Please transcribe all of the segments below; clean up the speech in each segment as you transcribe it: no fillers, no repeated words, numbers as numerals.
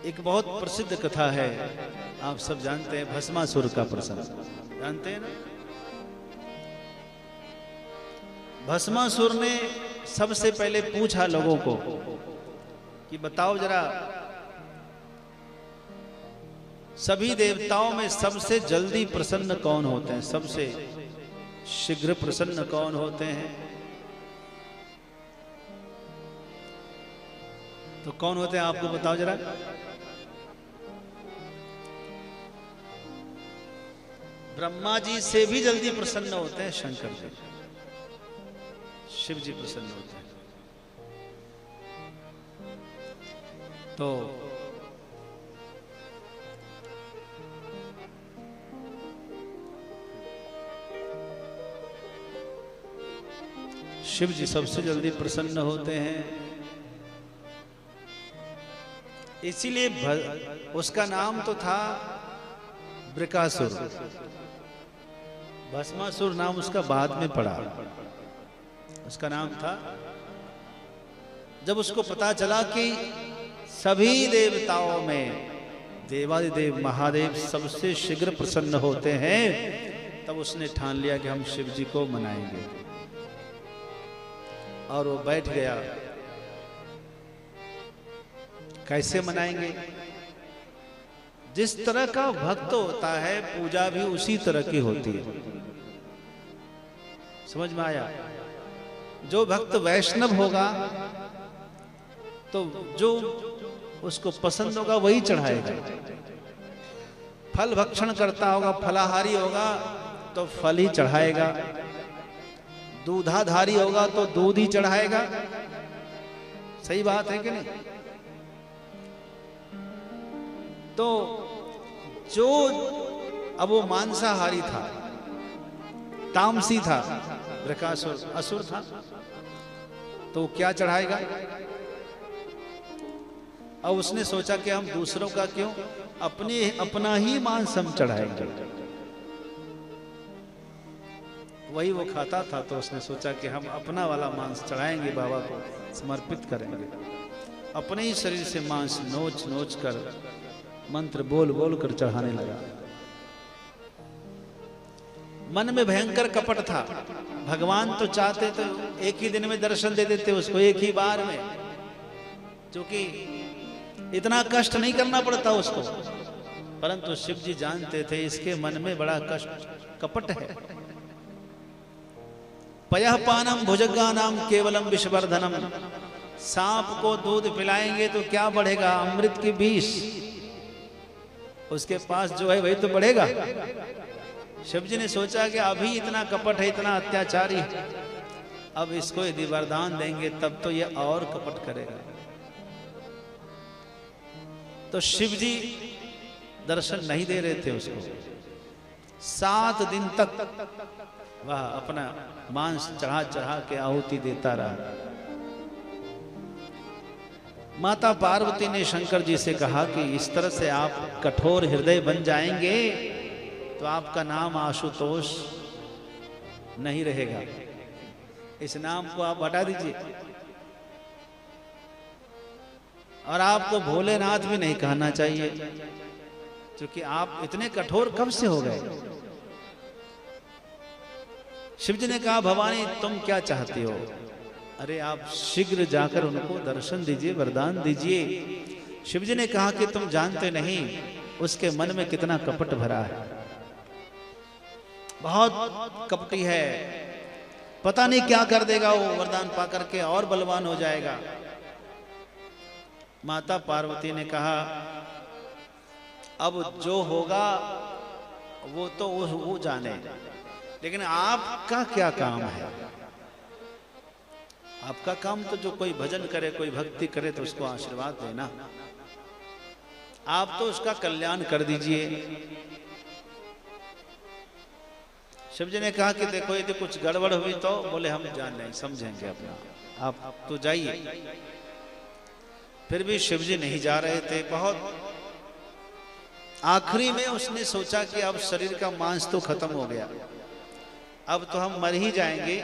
एक बहुत प्रसिद्ध कथा है, आप सब जानते हैं, भस्मासुर का प्रसंग जानते हैं ना। भस्मासुर ने सबसे पहले पूछा लोगों को कि बताओ जरा, सभी देवताओं में सबसे जल्दी प्रसन्न कौन होते हैं, सबसे शीघ्र प्रसन्न कौन होते हैं? तो कौन होते हैं आपको बताओ जरा। ब्रह्मा जी से भी जल्दी प्रसन्न होते हैं शंकर जी, शिव जी प्रसन्न होते हैं। तो शिव जी सबसे जल्दी प्रसन्न होते हैं, इसीलिए उसका नाम तो था वृकासुर। भस्मासुर नाम उसका बाद में पड़ा, उसका नाम था। जब उसको पता चला कि सभी देवताओं में देवादिदेव महादेव सबसे शीघ्र प्रसन्न होते हैं, तब उसने ठान लिया कि हम शिव जी को मनाएंगे। और वो बैठ गया, कैसे मनाएंगे? जिस तरह का भक्त होता है पूजा भी उसी तरह की होती है, समझ में आया? जो भक्त वैष्णव होगा तो जो उसको पसंद होगा वही चढ़ाएगा। फल भक्षण करता होगा, फलाहारी होगा तो फल ही चढ़ाएगा, दूधाधारी होगा तो दूध ही चढ़ाएगा। सही बात है कि नहीं? तो जो अब वो मांसाहारी था, तामसी था, वृकासुर असुर था, तो क्या चढ़ाएगा? अब उसने सोचा कि हम दूसरों का क्यों, अपना ही मांस हम चढ़ाएंगे। वही वो खाता था, तो उसने सोचा कि हम अपना वाला मांस चढ़ाएंगे, बाबा को समर्पित करेंगे। अपने ही शरीर से मांस नोच नोच कर, मंत्र बोल बोल कर चढ़ाने लगा। मन में भयंकर कपट था। भगवान तो चाहते तो एक ही दिन में दर्शन दे देते उसको, एक ही बार में, क्योंकि इतना कष्ट नहीं करना पड़ता उसको। परंतु शिव जी जानते थे इसके मन में बड़ा कष्ट कपट है। पयः पानम भुजगानाम केवलम विषवर्धनम। सांप को दूध पिलाएंगे तो क्या बढ़ेगा? अमृत की विष उसके पास जो है वही तो बढ़ेगा। शिव जी ने सोचा कि अभी इतना कपट है, इतना अत्याचारी है, अब इसको यदि वरदान देंगे तब तो ये और कपट करेगा। तो शिव जी दर्शन नहीं दे रहे थे उसको। 7 दिन तक वह अपना मांस चढ़ा चढ़ा के आहुति देता रहा। माता पार्वती ने शंकर जी से कहा कि इस तरह से आप कठोर हृदय बन जाएंगे तो आपका नाम आशुतोष नहीं रहेगा, इस नाम को आप हटा दीजिए। और आपको भोलेनाथ भी नहीं कहना चाहिए, क्योंकि आप इतने कठोर कब से हो गए? शिव जी ने कहा, भवानी तुम क्या चाहती हो? अरे आप शीघ्र जाकर उनको दर्शन दीजिए, वरदान दीजिए। शिव जी ने कहा कि तुम जानते नहीं उसके मन में कितना कपट भरा है, बहुत कपटी है, पता नहीं क्या कर देगा वो, वरदान पा करके और बलवान हो जाएगा। माता पार्वती ने कहा, अब जो होगा वो तो वो जाने, लेकिन आपका क्या काम है? आपका काम तो जो कोई भजन करे, कोई भक्ति करे तो उसको आशीर्वाद देना। आप तो उसका कल्याण कर दीजिए। शिव जी ने कहा कि देखो यदि कुछ गड़बड़ हुई तो बोले हम जान नहीं समझेंगे अपना, आप तो जाइए। फिर भी शिव जी नहीं जा रहे थे। बहुत आखिरी में उसने सोचा कि अब शरीर का मांस तो खत्म हो गया, अब तो हम मर ही जाएंगे,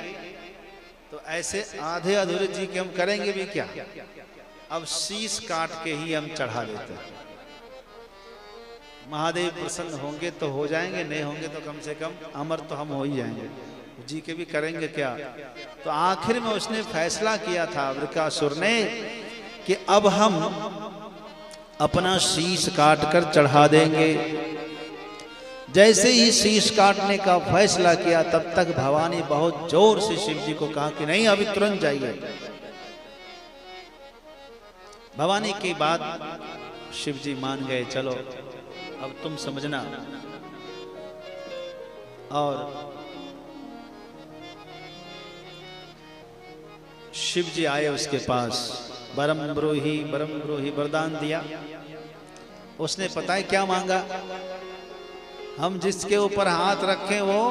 तो ऐसे आधे अधूरे जी के हम करेंगे भी क्या? अब शीश काट के ही हम चढ़ा देते हैं। महादेव प्रसन्न होंगे तो हो जाएंगे, नहीं होंगे तो कम से कम अमर तो हम हो ही जाएंगे, जी के भी करेंगे क्या। तो आखिर में उसने फैसला किया था वृकासुर ने कि अब हम अपना शीश काट कर चढ़ा देंगे। जैसे ही शीश काटने का फैसला किया तब तक भवानी बहुत जोर से शिव जी को कहा कि नहीं अभी तुरंत जाइए। भवानी की बात शिव जी मान गए, चलो अब तुम समझना। और शिव जी आए उसके पास, बरम ब्रूहि वरदान दिया। उसने पता है क्या मांगा, हम जिसके ऊपर हाथ रखें वो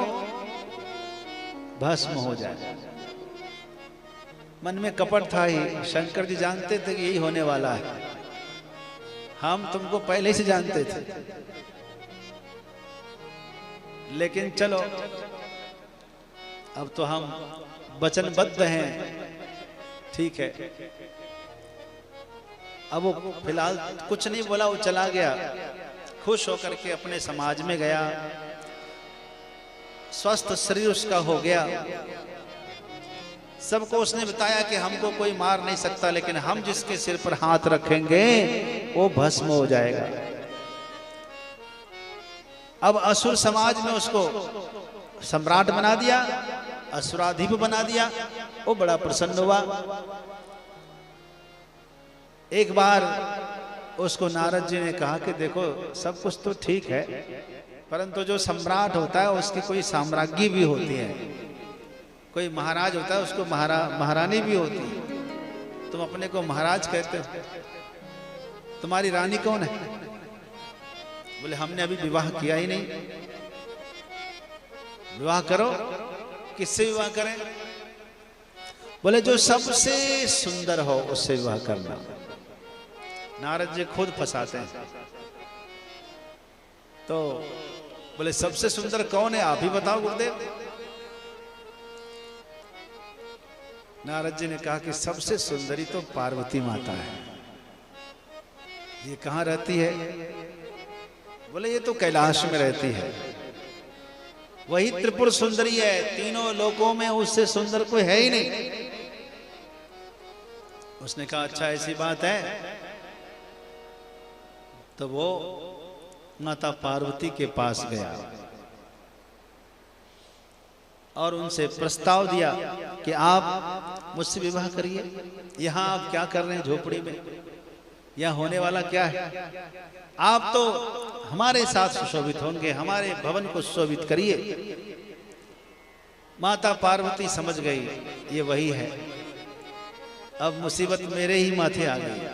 भस्म हो जाए। मन में कपट था ही, शंकर जी जानते थे कि यही होने वाला है, हम तुमको पहले से जानते थे, लेकिन चलो अब तो हम वचनबद्ध हैं, ठीक है। अब वो फिलहाल कुछ नहीं बोला, वो चला गया, खुश होकर के अपने समाज में गया, स्वस्थ शरीर उसका हो गया। सबको उसने बताया कि हमको कोई मार नहीं सकता, लेकिन हम जिसके सिर पर हाथ रखेंगे वो भस्म हो जाएगा। अब असुर समाज में उसको सम्राट बना दिया, असुराधिप बना दिया, वो बड़ा प्रसन्न हुआ। एक बार उसको नारद जी ने कहा कि देखो सब कुछ तो ठीक है, परंतु जो सम्राट होता है उसकी कोई साम्राज्ञी भी होती है, कोई महाराज होता है उसको महारानी भी होती है। तुम अपने को महाराज कहते हो, तुम्हारी रानी कौन है? बोले हमने अभी विवाह किया ही नहीं। विवाह करो, किससे विवाह करें? बोले जो सबसे सुंदर हो उससे विवाह करना। नारद जी खुद फंसाते हैं। तो बोले सबसे सुंदर कौन है, आप ही बताओ गुरुदेव। नारद जी ने कहा कि सबसे सुंदरी तो पार्वती माता है। ये कहाँ रहती है? बोले ये तो कैलाश में रहती है, वही त्रिपुर सुंदरी है, तीनों लोकों में उससे सुंदर कोई है ही नहीं। उसने कहा अच्छा ऐसी बात है। तो वो माता पार्वती के पास गया और उनसे प्रस्ताव दिया कि आप मुझसे विवाह करिए। यहाँ आप क्या कर रहे हैं झोपड़ी में? यहाँ होने वाला क्या है? आप तो हमारे साथ सुशोभित होंगे, हमारे भवन को सुशोभित करिए। माता पार्वती समझ गई ये वही है, अब मुसीबत मेरे ही माथे आ गई।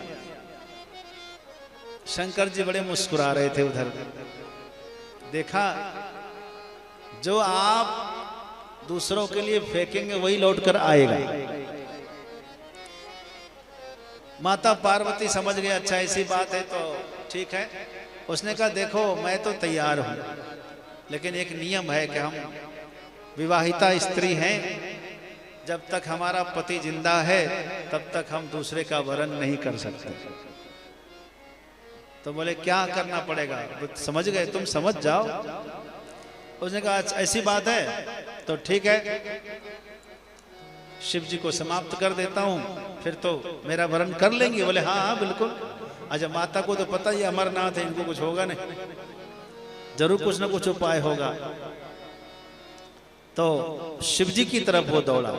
शंकर जी बड़े मुस्कुरा रहे थे उधर, देखा जो आप दूसरों के लिए फेंकेंगे वही लौटकर आएगा। माता पार्वती समझ गए अच्छा ऐसी बात है तो ठीक है। उसने कहा देखो मैं तो तैयार हूं, लेकिन एक नियम है कि हम विवाहिता स्त्री हैं, जब तक हमारा पति जिंदा है तब तक हम दूसरे का वरण नहीं कर सकते। तो बोले क्या करना पड़ेगा? समझ गए, तुम समझ जाओ। उसने कहा ऐसी बात है तो ठीक है, शिव जी को समाप्त कर देता हूं, फिर तो मेरा वरण कर लेंगे। बोले हाँ हाँ बिल्कुल। अच्छा माता को तो पता ही अमरनाथ है, इनको कुछ होगा नहीं, जरूर कुछ ना कुछ उपाय होगा। तो शिव जी की तरफ वो दौड़ा।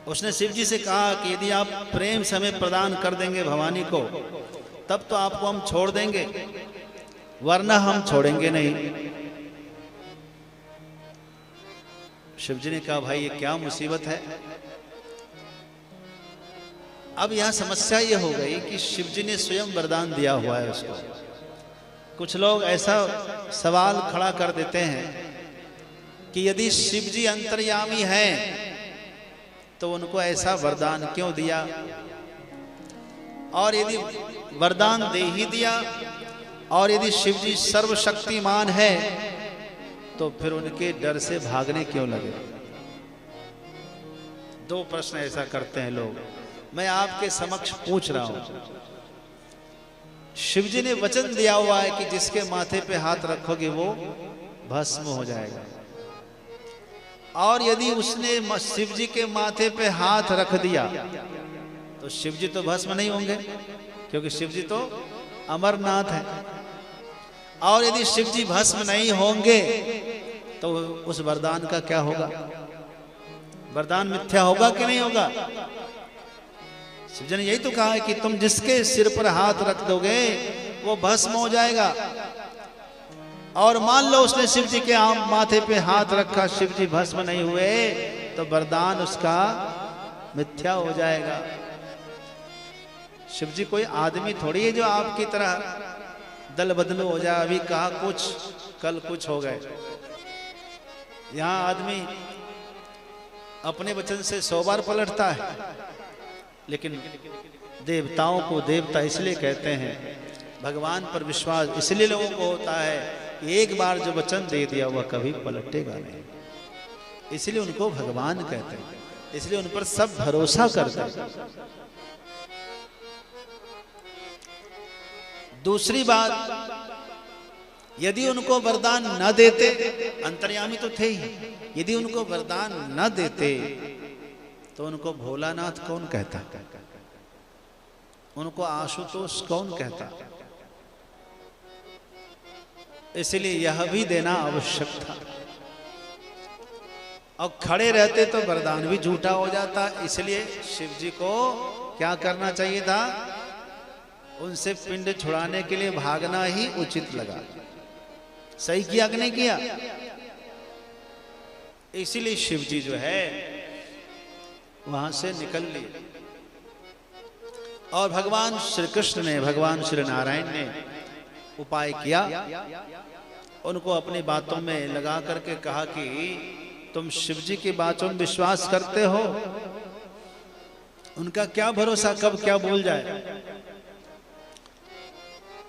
उसने शिव जी से कहा कि यदि आप प्रेम से हमें प्रदान कर देंगे भवानी को, तब तो आपको हम छोड़ देंगे, वरना हम छोड़ेंगे नहीं। शिव जी ने कहा भाई ये क्या मुसीबत है। अब यहां समस्या ये हो गई कि शिव जी ने स्वयं वरदान दिया हुआ है उसको। कुछ लोग ऐसा सवाल खड़ा कर देते हैं कि यदि शिव जी अंतर्यामी हैं तो उनको ऐसा वरदान क्यों दिया, और यदि वरदान दे ही दिया और यदि शिव जी सर्वशक्तिमान है तो फिर उनके डर से भागने क्यों लगे। दो प्रश्न ऐसा करते हैं लोग, मैं आपके समक्ष पूछ रहा हूं। शिव जी ने वचन दिया हुआ है कि जिसके माथे पे हाथ रखोगे वो भस्म हो जाएगा। और यदि उसने शिव जी के माथे पे हाथ रख दिया तो शिव जी तो भस्म नहीं होंगे, क्योंकि शिव जी तो अमरनाथ है। और यदि शिव जी भस्म नहीं होंगे तो उस वरदान का क्या होगा? वरदान मिथ्या होगा कि नहीं होगा? शिव जी ने यही तो कहा है कि तुम जिसके सिर पर हाथ रख दोगे वो भस्म हो जाएगा। और मान लो उसने शिव जी के माथे पे हाथ रखा, शिव जी भस्म नहीं हुए, तो वरदान उसका मिथ्या हो जाएगा। शिव जी कोई आदमी थोड़ी है जो आपकी तरह दल बदलू हो जाए, अभी कहा कुछ कल कुछ हो गए। यहां आदमी अपने वचन से 100 बार पलटता है, लेकिन देवताओं को देवता इसलिए कहते हैं, भगवान पर विश्वास इसलिए लोगों को होता है कि एक बार जो वचन दे दिया वह कभी पलटेगा नहीं, इसलिए उनको भगवान कहते हैं, इसलिए उन पर सब भरोसा करते हैं। दूसरी बात, यदि उनको वरदान न देते, अंतर्यामी तो थे ही, यदि उनको वरदान न देते तो उनको भोलानाथ कौन कहता, उनको आशुतोष कौन कहता? इसलिए यह भी देना आवश्यक था। और खड़े रहते तो वरदान भी झूठा हो जाता, इसलिए शिव जी को क्या करना चाहिए था? उनसे पिंड छुड़ाने के लिए भागना ही उचित लगा। सही किया कि नहीं किया? इसीलिए शिव जी जो है वहां से निकल लिए। और भगवान श्री कृष्ण ने, भगवान श्री नारायण ने उपाय किया, उनको अपनी बातों में लगा करके कहा कि तुम शिव जी की बातों में विश्वास करते हो, उनका क्या भरोसा कब क्या बोल जाए।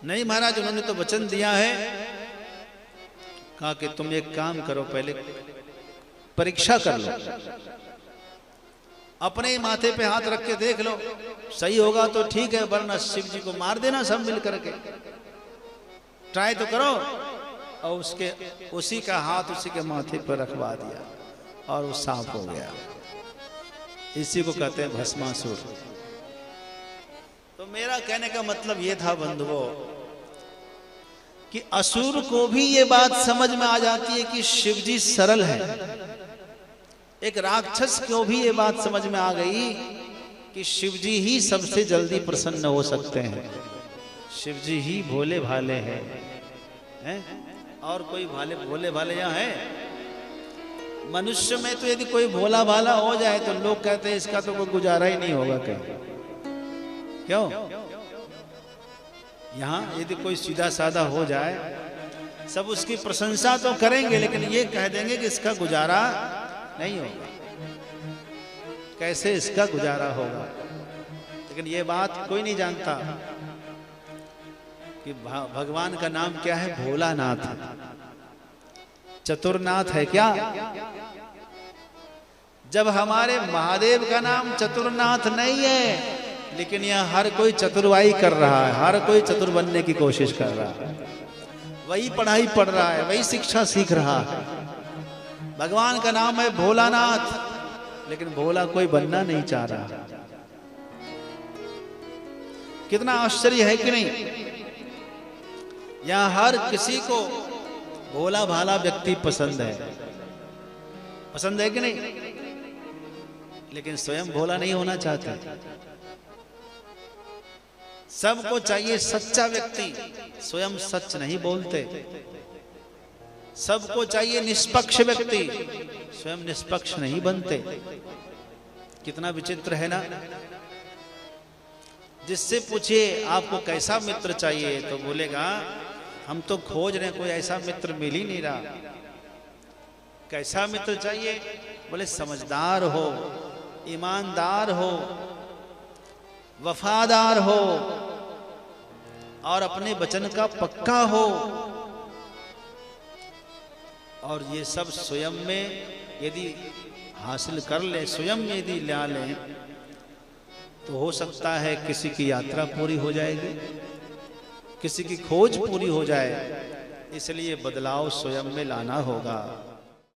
नहीं महाराज, उन्होंने तो वचन दिया है। कहा कि तुम एक काम करो, पहले परीक्षा कर लो, अपने ही माथे पे हाथ रख के देख लो, सही होगा तो ठीक है, वरना शिव जी को मार देना सब मिल करके। ट्राई तो करो। और उसी का हाथ उसी के माथे पर रखवा दिया और वो साफ हो गया। इसी को कहते हैं भस्मासुर। तो मेरा कहने का मतलब ये था बंधुओं कि असुर को भी ये बात समझ में आ जाती है कि शिव जी सरल है। एक राक्षस को भी ये बात समझ में आ गई कि शिव जी ही सबसे जल्दी प्रसन्न हो सकते हैं, शिव जी ही भोले भाले हैं, और कोई भोले भाले यहाँ है? मनुष्य में तो यदि कोई भोला भाला हो जाए तो लोग कहते हैं इसका तो कोई गुजारा ही नहीं होगा कहीं। क्यों? यहाँ यदि कोई सीधा साधा हो जाए, सब उसकी प्रशंसा तो करेंगे, लेकिन ये कह देंगे कि इसका गुजारा नहीं होगा। कैसे इसका गुजारा होगा? लेकिन ये बात कोई नहीं जानता कि भगवान का नाम क्या है? भोलानाथ, चतुरनाथ है क्या? जब हमारे महादेव का नाम चतुरनाथ नहीं है, लेकिन यह हर कोई चतुरवाई कर रहा है, हर कोई चतुर बनने की कोशिश कर रहा है, वही पढ़ाई पढ़ रहा है, वही शिक्षा सीख रहा है। भगवान का नाम है भोलानाथ, लेकिन भोला कोई बनना नहीं चाह रहा। कितना आश्चर्य है कि नहीं? यहां हर किसी को भोला भाला व्यक्ति पसंद है कि नहीं? लेकिन स्वयं भोला नहीं होना चाहते। सबको चाहिए सच्चा व्यक्ति, स्वयं सच नहीं बोलते। सबको चाहिए निष्पक्ष व्यक्ति, स्वयं निष्पक्ष नहीं बनते। कितना विचित्र है ना? जिससे पूछिए आपको कैसा मित्र चाहिए तो बोलेगा हम तो खोज रहे, कोई ऐसा मित्र मिल ही नहीं रहा। कैसा मित्र चाहिए? बोले समझदार हो, ईमानदार हो, वफादार हो और अपने वचन का पक्का हो। और ये सब स्वयं में यदि हासिल कर ले, स्वयं में यदि ला लें, तो हो सकता है किसी की यात्रा पूरी हो जाएगी। किसी की खोज पूरी हो जाए, इसलिए बदलाव स्वयं में लाना होगा।